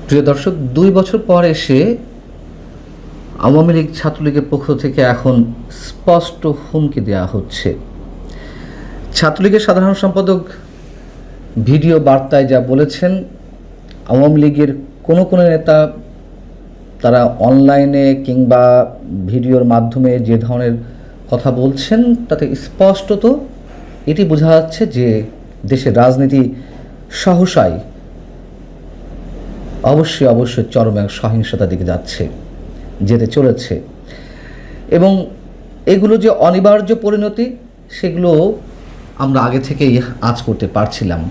প্রিয় দর্শক, ২ বছর পর এসে আওয়ামী লীগ ছাত্রলীগের পক্ষ থেকে এখন স্পষ্ট হুমকি দেওয়া হচ্ছে। ছাত্রলীগের সাধারণ সম্পাদক ভিডিও বার্তায় যা বলেছেন, আওয়ামী লীগের কোনো নেতা তারা অনলাইনে কিংবা ভিডিওর মাধ্যমে যে ধরনের কথা বলছেন তাতে স্পষ্টত এটি বোঝা যাচ্ছে যে দেশের রাজনীতি সহসাই অবশ্যই চরম এক সহিংসতার দিকে যেতে চলেছে এবং এগুলো যে অনিবার্য পরিণতি সেগুলো আমরা আগে থেকেই আঁচ করতে পারছিলাম।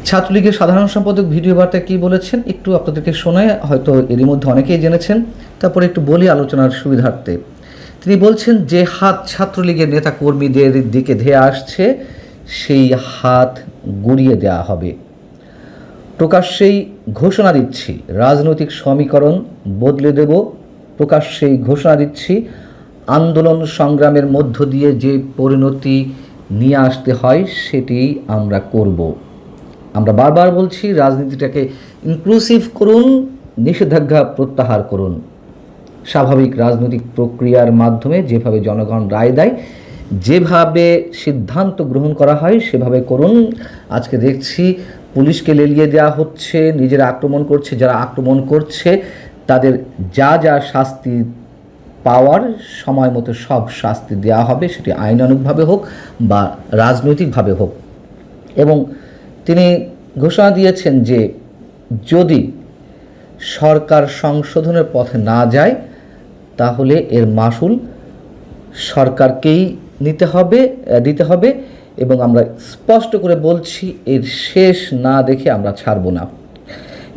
ছাত্রলীগের সাধারণ সম্পাদক ভিডিও বার্তায় কী বলেছেন একটু আপনাদেরকে শোনায়, হয়তো এরই মধ্যে অনেকেই জেনেছেন, তারপরে একটু বলি আলোচনার সুবিধার্থে। তিনি বলছেন, যে হাত ছাত্রলীগের নেতা কর্মীদের দিকে ধেয়ে আসছে সেই হাত গুঁড়িয়ে দেওয়া হবে। প্রকাশ্যেই ঘোষণা দিচ্ছি, রাজনৈতিক সমীকরণ বদলে দেব। প্রকাশ্যেই ঘোষণা দিচ্ছি, আন্দোলন সংগ্রামের মধ্য দিয়ে যে পরিণতি নিয়ে আসতে হয় সেটি আমরা করব। আমরা বারবার বলছি, রাজনীতিটাকে ইনক্লুসিভ করুন, নিষেধাজ্ঞা প্রত্যাহার করুন। স্বাভাবিক রাজনৈতিক প্রক্রিয়ার মাধ্যমে যেভাবে জনগণ রায় দেয়, যেভাবে সিদ্ধান্ত গ্রহণ করা হয় সেভাবে করুন। আজকে দেখছি পুলিশকে লেলিয়ে দেওয়া হচ্ছে, নিজেরা আক্রমণ করছে, যারা আক্রমণ করছে তাদের যা শাস্তি পাওয়ার সময় মতো সব শাস্তি দেওয়া হবে, সেটি আইনানুগভাবে হোক বা রাজনৈতিকভাবে হোক। এবং তিনি ঘোষণা দিয়েছেন যে যদি সরকার সংশোধনের পথে না যায় তাহলে এর মাসুল সরকারকেই দিতে হবে এবং আমরা স্পষ্ট করে বলছি, এর শেষ না দেখে আমরা ছাড়ব না।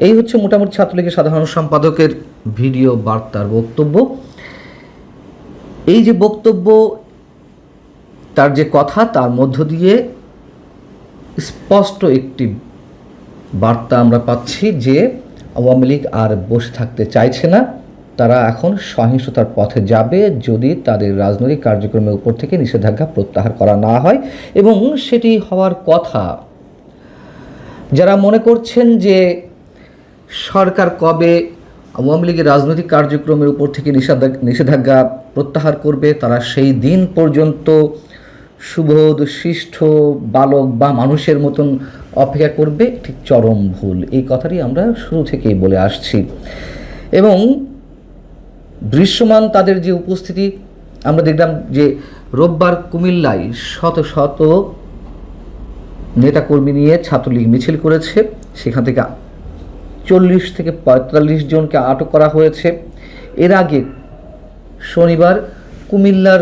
এই হচ্ছে মোটামুটি ছাত্রলীগের সাধারণ সম্পাদকের ভিডিও বার্তার বক্তব্য। এই যে বক্তব্য, তার যে কথা, তার মধ্য দিয়ে স্পষ্ট একটি বার্তা আমরা পাচ্ছি যে আওয়ামী লীগ আর বসে থাকতে চাইছে না। তারা এখন সহিংসতার পথে যাবে যদি তাদের রাজনৈতিক কার্যক্রমের উপর থেকে নিষেধাজ্ঞা প্রত্যাহার করা না হয়, এবং সেটি হওয়ার কথা। যারা মনে করছেন যে সরকার কবে আওয়ামী লীগের রাজনৈতিক কার্যক্রমের উপর থেকে নিষেধাজ্ঞা প্রত্যাহার করবে, তারা সেই দিন পর্যন্ত সুবোধ শিষ্ট বালক বা মানুষের মতন অপেক্ষা করবে, ঠিক চরম ভুল। এই কথাটি আমরা শুরু থেকেই বলে আসছি এবং দৃশ্যমান তাদের যে উপস্থিতি আমরা দেখলাম যে রোববার কুমিল্লায় শত শত নেতাকর্মী নিয়ে ছাত্রলীগ মিছিল করেছে। সেখান থেকে 40 থেকে 45 জনকে আটক করা হয়েছে। এর আগে শনিবার কুমিল্লার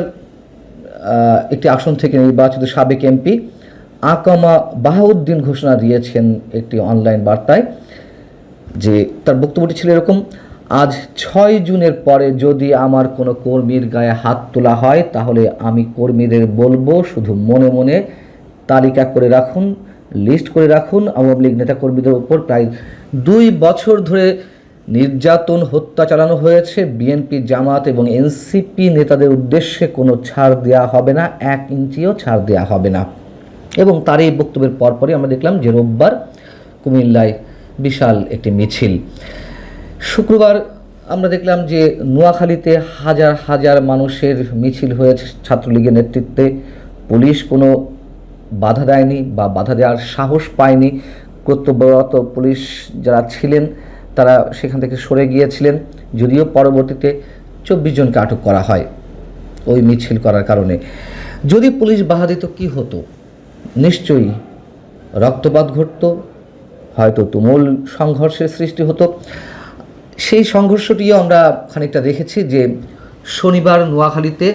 একটি আসন থেকে নির্বাচিত সাবেক এমপি আকামা বাহাউদ্দিন ঘোষণা দিয়েছেন একটি অনলাইন বার্তায়, যে তার বক্তব্যটি ছিল এরকম: আজ 6 জুনের পরে যদি আমার কোনো কর্মীর গায়ে হাত তোলা হয় তাহলে আমি কর্মীদের বলবো, শুধু মনে মনে তালিকা করে রাখুন, লিস্ট করে রাখুন। আওয়ামী লীগ নেতাকর্মীদের উপর প্রায় 2 বছর ধরে নির্যাতন, হত্যা চালানো হয়েছে। বিএনপি, জামাত এবং এনসিপি নেতাদের উদ্দেশ্যে কোনো ছাড় দেওয়া হবে না, 1 ইঞ্চিও ছাড় দেওয়া হবে না। এবং তার এই বক্তব্যের পরপরই আমরা দেখলাম যে রোববার কুমিল্লায় বিশাল একটি মিছিল। শুক্রবার আমরা দেখলাম যে নোয়াখালীতে হাজার হাজার মানুষের মিছিল হয়েছে ছাত্রলীগের নেতৃত্বে। পুলিশ কোনো বাধা দেয়নি বা বাধা দেওয়ার সাহস পায়নি। কর্তব্যরত পুলিশ যারা ছিলেন তারা সেখান থেকে সরে গিয়েছিলেন, যদিও পরবর্তীতে 24 জনকে আটক করা হয় ওই মিছিল করার কারণে। যদি পুলিশ বাধা দিত কী হতো? নিশ্চয়ই রক্তপাত ঘটত, হয়তো তুমুল সংঘর্ষের সৃষ্টি হতো। সেই সংঘর্ষটিও আমরা খানিকটা দেখেছি যে শনিবার নোয়াখালীতে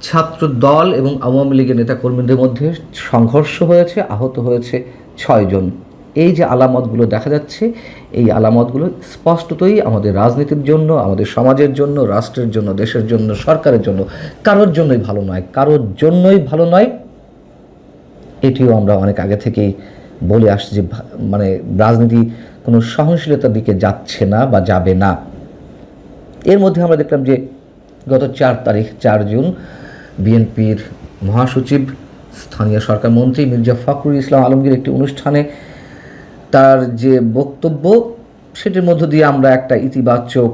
ছাত্র দল এবং আওয়ামী লীগের নেতাকর্মীদের মধ্যে সংঘর্ষ হয়েছে, আহত হয়েছে 6 জন। এই যে আলামতগুলো দেখা যাচ্ছে, এই আলামতগুলো স্পষ্টতই আমাদের রাজনীতির জন্য, আমাদের সমাজের জন্য, রাষ্ট্রের জন্য, দেশের জন্য, সরকারের জন্য কারোর জন্যই ভালো নয়। এটিও আমরা অনেক আগে থেকেই বলে আসছি যে মানে রাজনীতি কোনো সহনশীলতার দিকে যাচ্ছে না বা যাবে না। এর মধ্যে আমরা দেখলাম যে গত 4 জুন বিএনপির মহাসচিব, স্থানীয় সরকার মন্ত্রী মির্জা ফখরুল ইসলাম আলমগীর একটি অনুষ্ঠানে তার যে বক্তব্য সেটির মধ্য দিয়ে আমরা একটা ইতিবাচক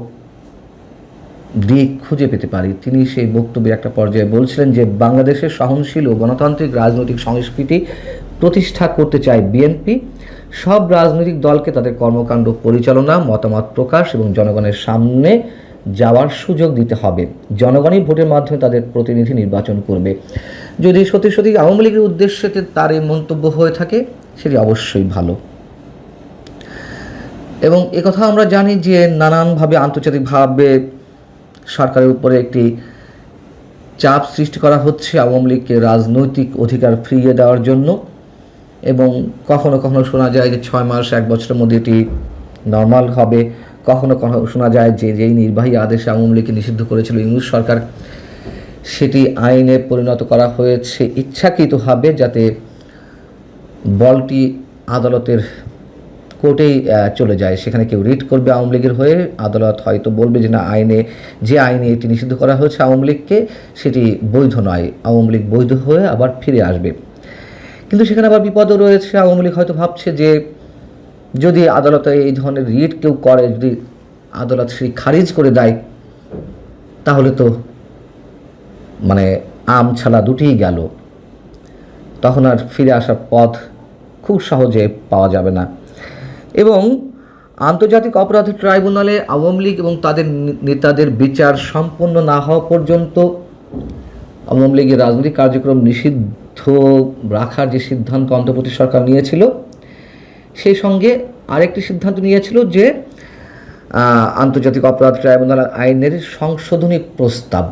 দিক খুঁজে পেতে পারি। তিনি সেই বক্তব্যে একটা পর্যায়ে বলছিলেন যে বাংলাদেশের সহনশীল ও গণতান্ত্রিক রাজনৈতিক সংস্কৃতি প্রতিষ্ঠা করতে চায় বিএনপি। সব রাজনৈতিক দলকে তাদের কর্মকাণ্ড পরিচালনা, মতামত প্রকাশ এবং জনগণের সামনে যাওয়ার সুযোগ দিতে হবে। জনগণই ভোটের মাধ্যমে তাদের প্রতিনিধি নির্বাচন করবে। যদি সত্যি সত্যি আওয়ামী লীগের উদ্দেশ্যে তার এই মন্তব্য হয়ে থাকে, সেটি অবশ্যই ভালো। এবং একথা আমরা জানি যে নানানভাবে আন্তর্জাতিকভাবে সরকারের উপরে একটি চাপ সৃষ্টি করা হচ্ছে আওয়ামী লীগকে রাজনৈতিক অধিকার ফিরিয়ে দেওয়ার জন্য। এবং কখনো কখনো শোনা যায় যে 6 মাস 1 বছরের মধ্যে এটি নর্মাল হবে। কখনো কখনো শোনা যায় যে যেই নির্বাহী আদেশে আওয়ামী লীগকে নিষিদ্ধ করেছিল ইউনূস সরকার, সেটি আইনে পরিণত করা হয়েছে ইচ্ছাকৃতভাবে, যাতে বলটি আদালতের কোর্টেই চলে যায়। সেখানে কেউ রিট করবে আওয়ামী লীগের হয়ে, আদালত হয়তো বলবে যে না, যে আইনে এটি নিষিদ্ধ করা হয়েছে আওয়ামী লীগকে, সেটি বৈধ নয়, আওয়ামী লীগ বৈধ হয়ে আবার ফিরে আসবে। কিন্তু সেখানে আবার বিপদও রয়েছে। আওয়ামী লীগ হয়তো ভাবছে যে যদি আদালতে এই ধরনের রিট কেউ করে, যদি আদালত সেই খারিজ করে দেয়, তাহলে তো মানে আম ছালা দুটিই গেল, তখন আর ফিরে আসার পথ খুব সহজে পাওয়া যাবে না। এবং আন্তর্জাতিক অপরাধ ট্রাইব্যুনালে আওয়ামী লীগ এবং তাদের নেতাদের বিচার সম্পন্ন না হওয়া পর্যন্ত আওয়ামী লীগের রাজনৈতিক কার্যক্রম নিষিদ্ধ রাখার যে সিদ্ধান্ত অন্তর্বর্তী সরকার নিয়েছিল, সেই সঙ্গে আরেকটি সিদ্ধান্ত নিয়েছিল যে আন্তর্জাতিক অপরাধ ট্রাইব্যুনাল আইনের সংশোধনী প্রস্তাব,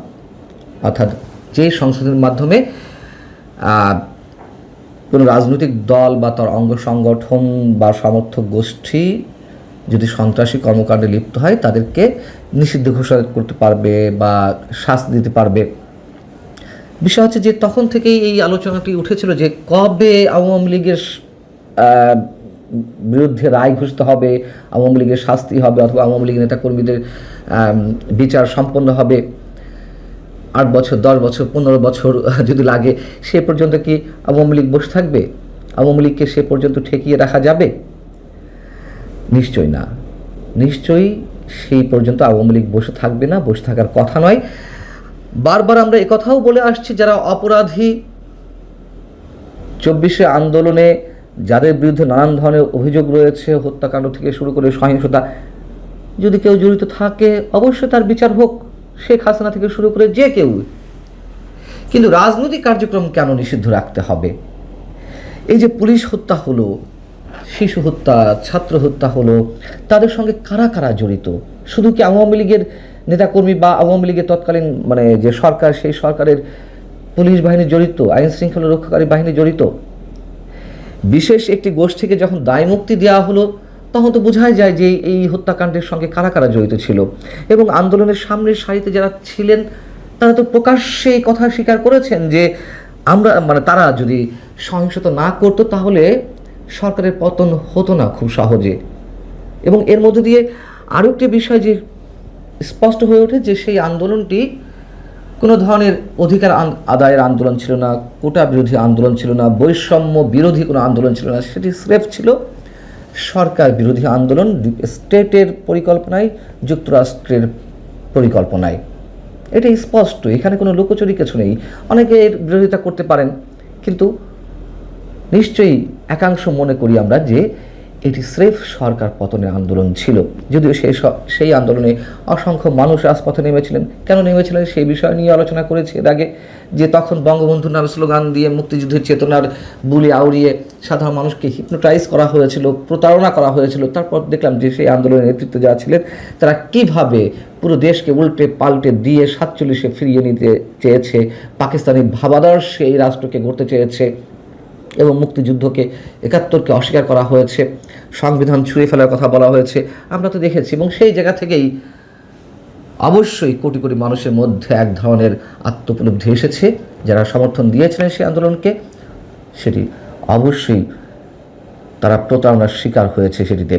অর্থাৎ যে সংশোধনের মাধ্যমে কোনো রাজনৈতিক দল বা তার অঙ্গ সংগঠন বা সমর্থক গোষ্ঠী যদি সন্ত্রাসী কর্মকাণ্ডে লিপ্ত হয়, তাদেরকে নিষিদ্ধ ঘোষণা করতে পারবে বা শাস্তি দিতে পারবে। বিষয় হচ্ছে যে তখন থেকেই এই আলোচনাটি উঠেছিল যে কবে আওয়ামী লীগের বিরুদ্ধে রায় ঘোষিত হবে, আওয়ামী লীগের শাস্তি হবে, অথবা আওয়ামী লীগের নেতাকর্মীদের বিচার সম্পন্ন হবে। 8 বছর, 10 বছর, 15 বছর যদি লাগে, সে পর্যন্ত কি আওয়ামী লীগ বসে থাকবে? আওয়ামী লীগকে সে পর্যন্ত ঠেকিয়ে রাখা যাবে? নিশ্চয়ই না। নিশ্চয়ই সেই পর্যন্ত আওয়ামী লীগ বসে থাকবে না, বসে থাকার কথা নয়। বারবার আমরা একথাও বলে আসছি, যারা অপরাধী, 24শে আন্দোলনে যাদের বিরুদ্ধে নানান ধরনের অভিযোগ রয়েছে, হত্যাকাণ্ড থেকে শুরু করে সহিংসতা, যদি কেউ জড়িত থাকে অবশ্যই তার বিচার হোক, শেখ হাসিনা থেকে শুরু করে যে কেউ। কিন্তু রাজনৈতিক কার্যক্রম কেন নিষিদ্ধ রাখতে হবে? এই যে পুলিশ হত্যা হলো, শিশু হত্যা, ছাত্র হত্যা হলো, তাদের সঙ্গে কারা কারা জড়িত? শুধু কি আওয়ামী লীগের নেতাকর্মী বা আওয়ামী লীগের তৎকালীন যে সরকার, সেই সরকারের পুলিশ বাহিনী জড়িত, আইন শৃঙ্খলা রক্ষাকারী বাহিনী জড়িত? বিশেষ একটি গোষ্ঠীকে যখন দায়মুক্তি দেওয়া হলো, তখন তো বোঝাই যায় যে এই হত্যাকাণ্ডের সঙ্গে কারা কারা জড়িত ছিল। এবং আন্দোলনের সামনের সারিতে যারা ছিলেন, তারা তো প্রকাশ্যে এই কথা স্বীকার করেছেন যে আমরা তারা যদি সহিংসতা না করতো, তাহলে সরকারের পতন হতো না খুব সহজে। এবং এর মধ্যে দিয়ে আরও একটি বিষয় যে স্পষ্ট হয়ে ওঠে যে সেই আন্দোলনটি কোনো ধরনের অধিকার আদায়ের আন্দোলন ছিল না, কোটা বিরোধী আন্দোলন ছিল না, বৈষম্য বিরোধী কোনো আন্দোলন ছিল না। সেটি স্রেফ ছিল সরকার বিরোধী আন্দোলন, স্টেটের পরিকল্পনায়, যুক্তরাষ্ট্রের পরিকল্পনায়। এটা স্পষ্ট, এখানে কোনো লুকোচুরি কিছু নেই। অনেকে এর বিরোধিতা করতে পারেন, কিন্তু নিশ্চয়ই একাংশ মনে করি আমরা যে এটি স্রেফ সরকার পতনের আন্দোলন ছিল। যদিও সেই আন্দোলনে অসংখ্য মানুষ রাজপথে নেমেছিলেন। কেন নেমেছিলেন সেই বিষয় নিয়ে আলোচনা করেছি এর আগে, যে তখন বঙ্গবন্ধুর নামে স্লোগান দিয়ে মুক্তিযুদ্ধের চেতনার বুলি আউড়িয়ে সাধারণ মানুষকে হিপনোটাইজ করা হয়েছিল, প্রতারণা করা হয়েছিল। তারপর দেখলাম যে সেই আন্দোলনের নেতৃত্বে যারা ছিলেন, তারা কিভাবে পুরো দেশকে উল্টে পাল্টে দিয়ে 47-এ ফিরিয়ে নিতে চেয়েছে, পাকিস্তানি ভাবাদর্শে এই রাষ্ট্রকে গড়তে চেয়েছে, এবং মুক্তিযুদ্ধকে, 71কে অস্বীকার করা হয়েছে, সংবিধান ছুঁড়ে ফেলার কথা বলা হয়েছে। আমরা তো দেখেছি। এবং সেই জায়গা থেকেই অবশ্যই কোটি কোটি মানুষের মধ্যে এক ধরনের আত্মোপলব্ধি এসেছে। যারা সমর্থন দিয়েছিলেন সেই আন্দোলনকে, সেটি অবশ্যই তারা প্রতারণার শিকার হয়েছে সেটিতে।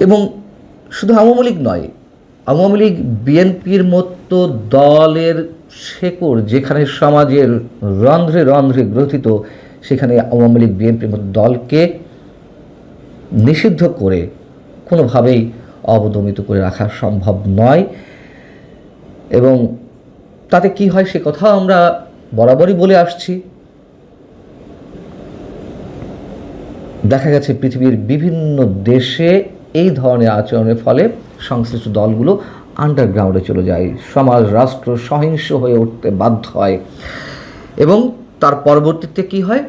এবং শুধু আওয়ামী লীগ নয়, আওয়ামী লীগ বিএনপির মতো দলের শেকড় যেখানে সমাজের রন্ধ্রে রন্ধ্রে গ্রথিত, সেখানে আওয়ামী লীগ বিএনপির মতো দলকে নিষিদ্ধ করে কোনোভাবেই অবদমিত করে রাখা সম্ভব নয়। এবং তাতে কি হয় সে কথা আমরা বরাবরই বলে আসছি। দেখা গেছে পৃথিবীর বিভিন্ন দেশে এই ধরনের আচরণের ফলে সংশ্লিষ্ট দলগুলো আন্ডারগ্রাউন্ডে চলে যায়, সমাজ রাষ্ট্র সহিংস হয়ে উঠতে বাধ্য হয় এবং তার পরবর্তীতে কি হয়,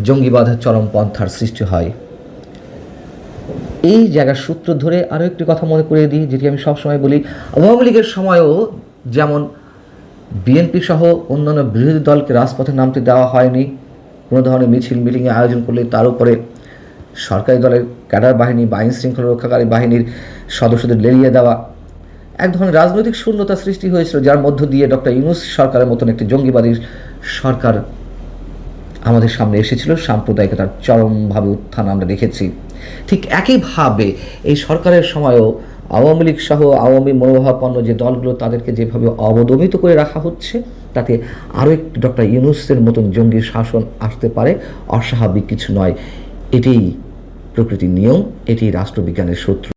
জঙ্গিবাদের চরমপন্থার সৃষ্টি হয়। এই জায়গার সূত্র ধরে আরও একটি কথা মনে করিয়ে দিই, যেটি আমি সবসময় বলি, আওয়ামী লীগের সময়ও যেমন বিএনপি সহ অন্যান্য বিরোধী দলকে রাজপথে নামতে দেওয়া হয়নি। কোনো ধরনের মিছিল মিটিংয়ে আয়োজন করলে তার উপরে সরকারি দলের ক্যাডার বাহিনী বা আইন শৃঙ্খলা রক্ষাকারী বাহিনীর সদস্যদের লেলিয়ে দেওয়া, এক ধরনের রাজনৈতিক শূন্যতা সৃষ্টি হয়েছিল, যার মধ্য দিয়ে ডক্টর ইউনূস সরকারের মতন একটি জঙ্গিবাদী সরকার আমাদের সামনে এসেছিল। সাম্প্রদায়িকতার চরমভাবে উত্থান আমরা দেখেছি। ঠিক একইভাবে এই সরকারের সময়ও আওয়ামী লীগ সহ আওয়ামী মনোভাবাপন্ন যে দলগুলো তাদেরকে যেভাবে অবদমিত করে রাখা হচ্ছে, তাতে আরও একটি ডক্টর ইউনূসের মতন জঙ্গি শাসন আসতে পারে, অস্বাভাবিক কিছু নয়। এটিই প্রকৃতির নিয়ম, এটি রাষ্ট্রবিজ্ঞানের সূত্র।